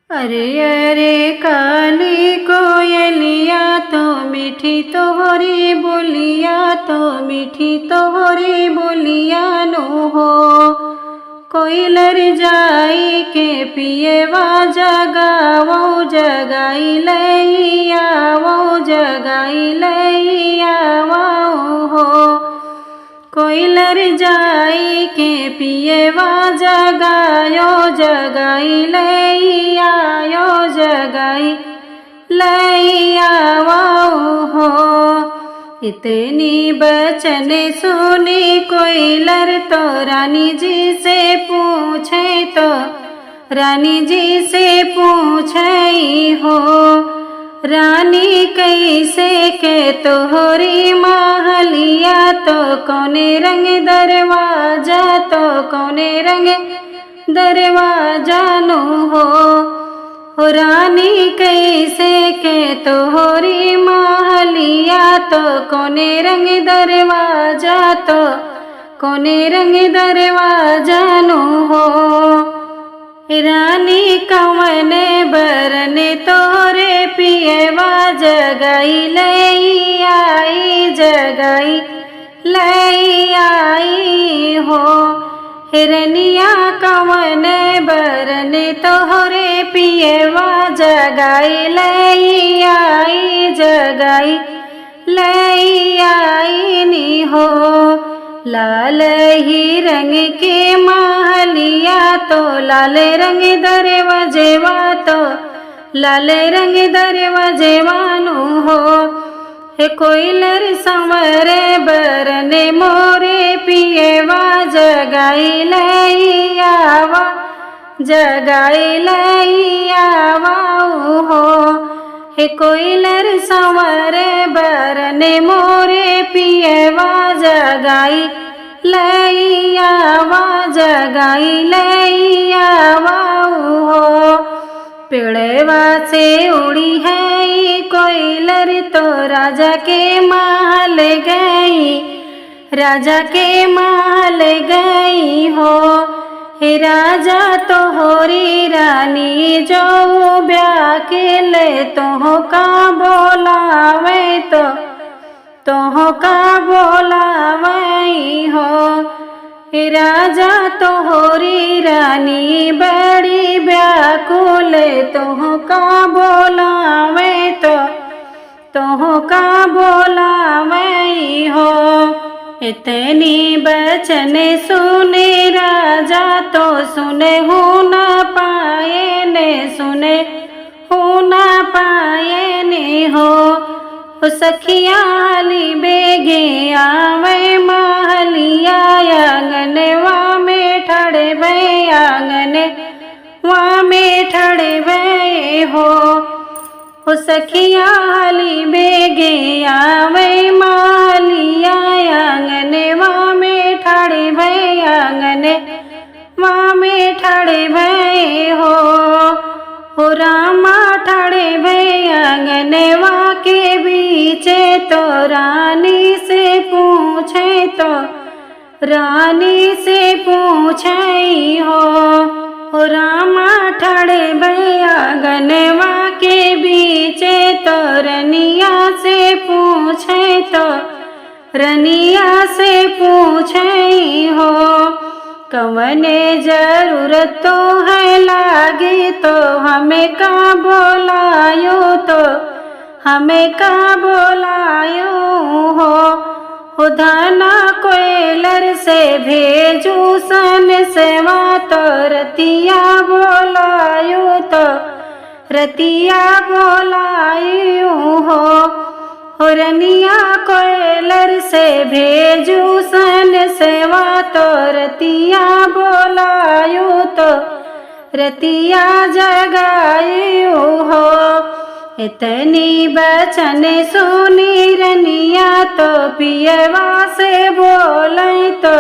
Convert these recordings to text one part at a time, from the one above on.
अरे अरे काली कोयलिया तो मीठी तोहरी बोलिया, तो मीठी तोहरी बोलिया नो हो। कोयलर जाई के पिएवा जगावो, जगाई लैया वो, जगाई लैया हो। कोयलर जाई के पिएवा जगायो, जगाई लैया यो, जगाई लैया हो। इतनी बचन सुनी कोयलर तो रानी जी से पूछे, तो रानी जी से पूछई हो। रानी कैसे के तोहरी महलिया, तो कौने रंग दरवाजा, तो कौने रंग दरवाजा नो हो। रानी कैसे के तोहरी महलिया, तो कौने रंग दरवाजा, तो कौने रंग दरवाजा नो हो। रानी कवने बरने तोरे पिएवा जगाई लैया, जगाई लैया हो। हिरनिया कवने बरने तोरे पिएवा जगाई लैया, जगाई लैया नी हो। लाल ही रंग के महलिया, तो लाल रंग दरवाजेवा, तो लाल रंग दरवाजेवा नो हो। हे कोयलर संवरे बरने मोरे पिएवा जगाई लैया वा, जगाई लैया हो। हे कोयलर संवरे बरने मोरे पिएवा जगाई लैया वा, जगाई लैया हो। पेड़वा से उड़ी है कोयलर तो राजा के महल गई, राजा के महल गई हो। हे राजा तो होरी रानी जो ब्याह के ले तो का बोलावे, तो का बोलावई हो। हे राजा तो होरी रानी बड़ी व्याकुल, तो का बोलावे, तो का बोलावई हो। इतनी बचन सुने राजा, तो सुने हो न पाए ने, सुने हो न पाए ने हो। सखियाली बेगे आवे महलिया, आंगनवा में ठड़े बे, आंगनवा में ठड़े बे हो। सखियाली बेगे आवे महलिया, आंगनवा में ठड़े बे, आंगनवा में ठड़े बे हो। रामा ठड़े बे आंगनवा के बीचे, तो रानी से पूछे, तो रानी से पूछई हो। रामा ठड़े बे आंगनवा के बीचे, तो रनिया से पूछे, तो रनिया से पूछई हो। कवने जरूरत तो है लागे, तो हमें का बोलायो, तो हमें का बोलायो हो। धाना कोयलर से भेजू सन सेवा, तो रतिया बोलायो, तो रतिया बोलायो हो। रनिया कोयलर से भेजू सन सेवा, तो रतिया बोलायो, तो रतिया जगायो हो। इतनी बचन सुनी रनिया, तो पिएवा से बोलई, तो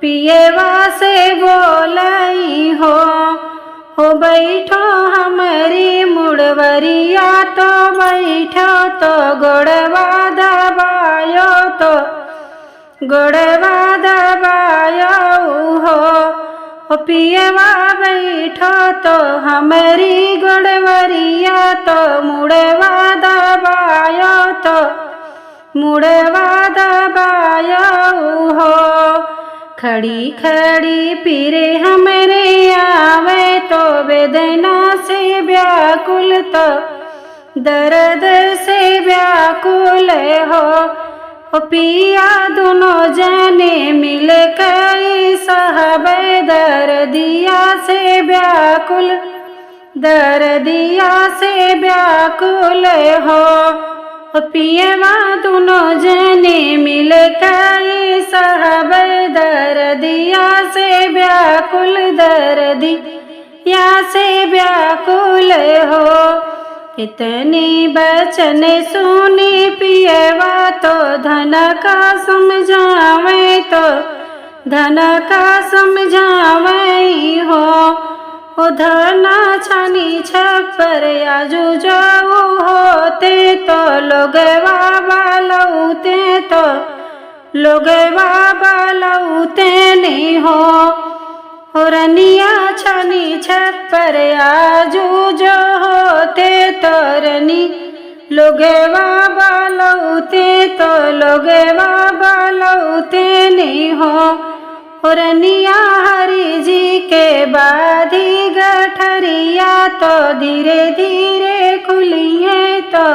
पिएवा से बोलई हो। बैठो हमारी मुड़वरिया, तो बैठो तो गोड़वा दबायो, तो गोड़वा दबायो हो। पियवा बैठो तो हमारी तो मुड़वा दबायो तो मुड़वा दबायो हो। खड़ी खड़ी पीरे हमरे आवे तो वेदना से व्याकुल तो दर्द से व्याकुल हो। पिया दोनों जने मिल कई सहबे दर्दिया से व्याकुल दर्दिया से व्याकुल हो। पियवा दोनों जने मिल कई सहबे दर्दिया से व्याकुल दर्दिया से व्याकुल हो। कितनी बचन सुनी पियवा तो धन का समझावे तो धन का समझावे हो। धना छानी छप्पर आजू जाऊ होते तो लोगवा बालौते तो लोगवा बालौते नहीं हो। रनिया छानी छप्पर आजू जो होते तो रनी लोगवा बालौते तो लोगवा बालौते नहीं हो। रनिया हरि जी के बाधी गठरिया तो धीरे धीरे खुली है तो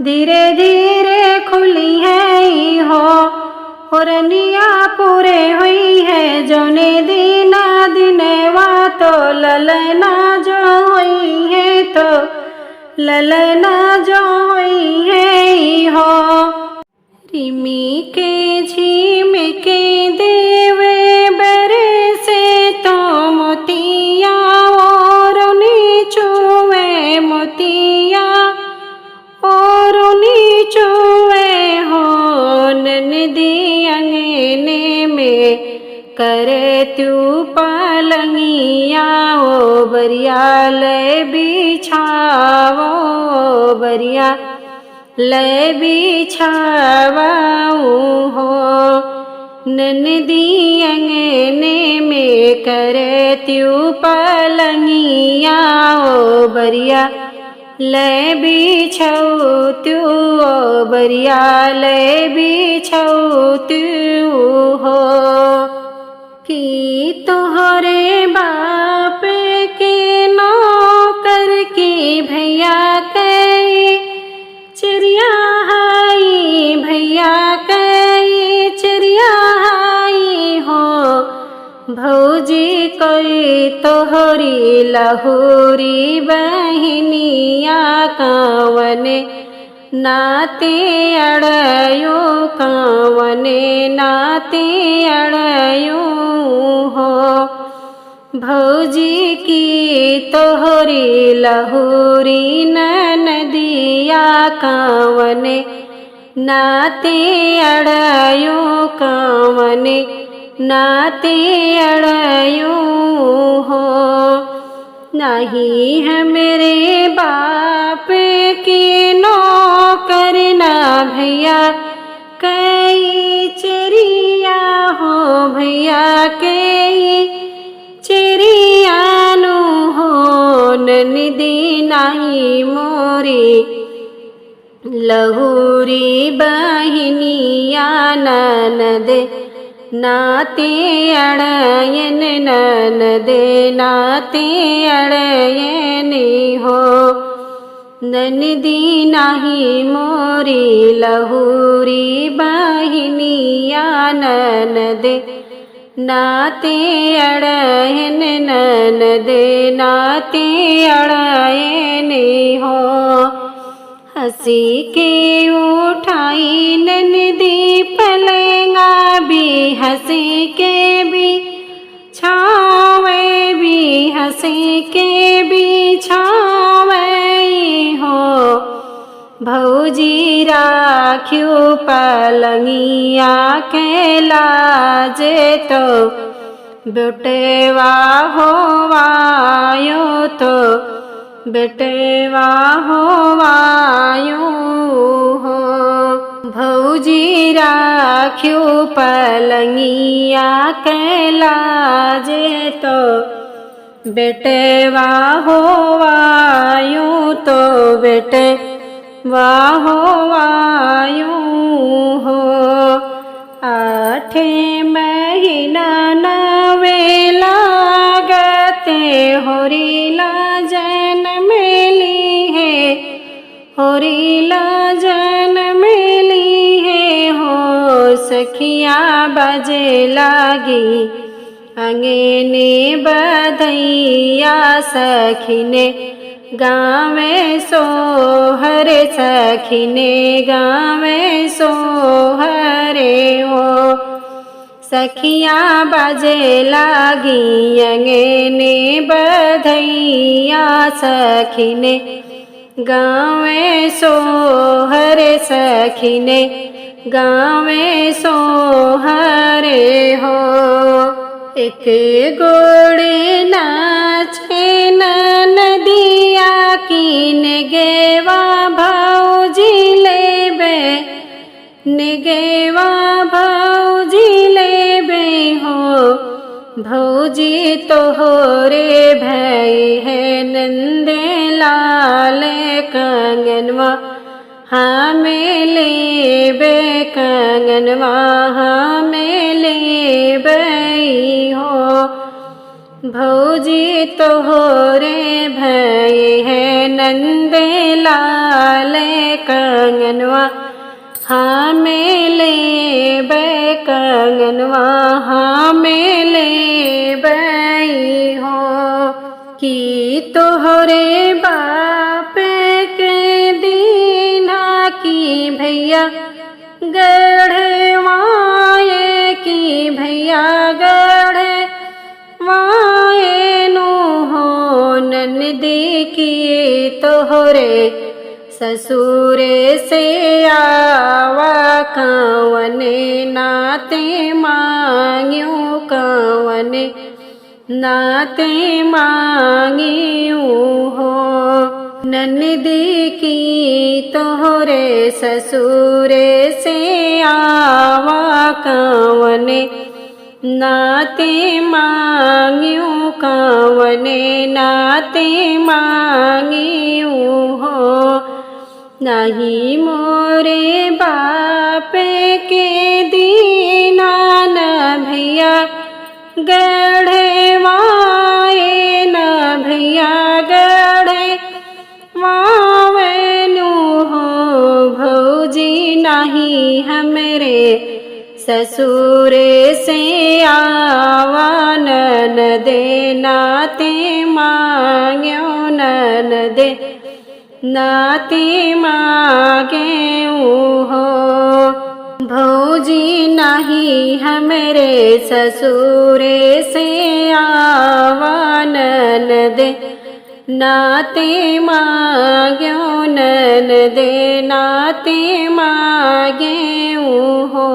धीरे धीरे खुली है हो। रनिया पूरे हुई है जोने दीना दिनवा तो ललना जो हुई है तो ललना जो हुई है हो। रिमी के झीम के देवे बरसे तो मोतिया और नीचुए मोतिया और नीचुए हो। ननदी अंगने में करे तू पालंगिया ओ बरिया ले बिछावो बरिया ले बिछावाऊ हो। ननदी अंगने में करे त्यू पलंगिया ओ बरिया ले बिछऊ त्यू ओ बरिया ले बिछऊ त्यू हो। कि तोहरे बाप के नौकर की भैया कई चिड़िया हाई भैया कई चिड़िया हाई हो। भौजी कोई तोहरी लहुरी बहनिया कावने नाते अड़यो कावने नाते अड़यो हो। भौजी की तोहरी लहुरी ननदिया कावने नाते अड़यो कावने नाते अड़यो हो। नहीं है मेरे बाप की नौकर ना भैया कई चिड़िया हो भैया कई चिड़ियानु हो। ननदी नाही मोरी लहुरी बहनिया ननदे नाते अड़यन ननदे नाते अड़यन हो। ननदी नाही मोरी लहुरी बहनिया ननदे नाते अड़यन ननदे नाते अड़यन हो। हंसी के उठाई ननदी पलेंगा भी हंसी के भी छावे भी हंसी के भी छावे हो। भौजी राख्यो पलंगिया के लाजे तो बेटेवा होवायो तो बेटेवा होवायो हो। भौजी राख्यो पलंगिया के लाजे तो बेटेवा होवायो तो बेटे वाहो वायु हो। 8 महीना नवे लागते होरीला जन्म ली है, होरीला जन्म ली है हो। सखिया बजे लागी अंगने बधैया, सखीने गावे सोहर, सखीने गावे सोहरे हो। सखिया बजे लागी अंगने बधैया, सखीने गावे सोहर, सखीने गावे सोहरे हो। एक गोड़े नाचे नदिया कीन गेवा भौजी लेबे, निगेवा भौजी लेबे हो। भौजी तोहरे भई है नंद लाल कंगनवा, हमें लेबे कंगनवा हमें लेबे हो। भौजी तोहरे भई है नंद लाल कंगनवा, हमें लेबे कंगनवा हमें लेबे हो। कि तोहरे बाप के दीना की भैया गढ़े वाये, की भैया गढ़े वाये नु हो। ननदी की तोहरे ससुरे से आवा, कवने नाते मांग्यो, कवने नाते मांगियो हो। ननदी की तोहरे ससुरे से आवा, कवने नाते मांगियो, कवने नाते मांगियो हो। नहीं मोरे बाप के दीना न भैया गढ़े वाये, न भैया गढ़े वावेनु हो। भौजी नहीं हमरे ससुरे से आवा, ननदे नाते मांग्यो, ननदे नाते मांगे हो। भौजी नहीं हमरे ससुरे से आवा, ननदे नाते मांग्यो, ननदे नाते मांगे हो।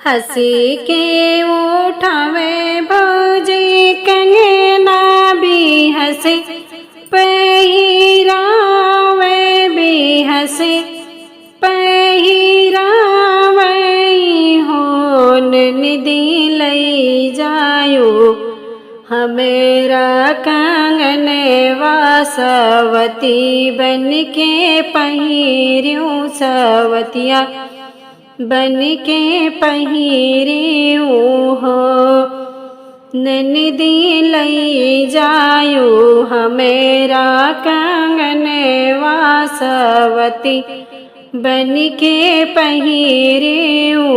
हंसी के उठावे भौजी कंगना भी हंसे, पहिरावे भी हंसे पहिरावे हो। ननदी लई जायो हमेरा कंगनवा, सवती बन के पहिरियो, सवतिया बन के पहिरियो हो। ननदी लई जायो हमेरा कंगनवा, सवती बन के पहिरियो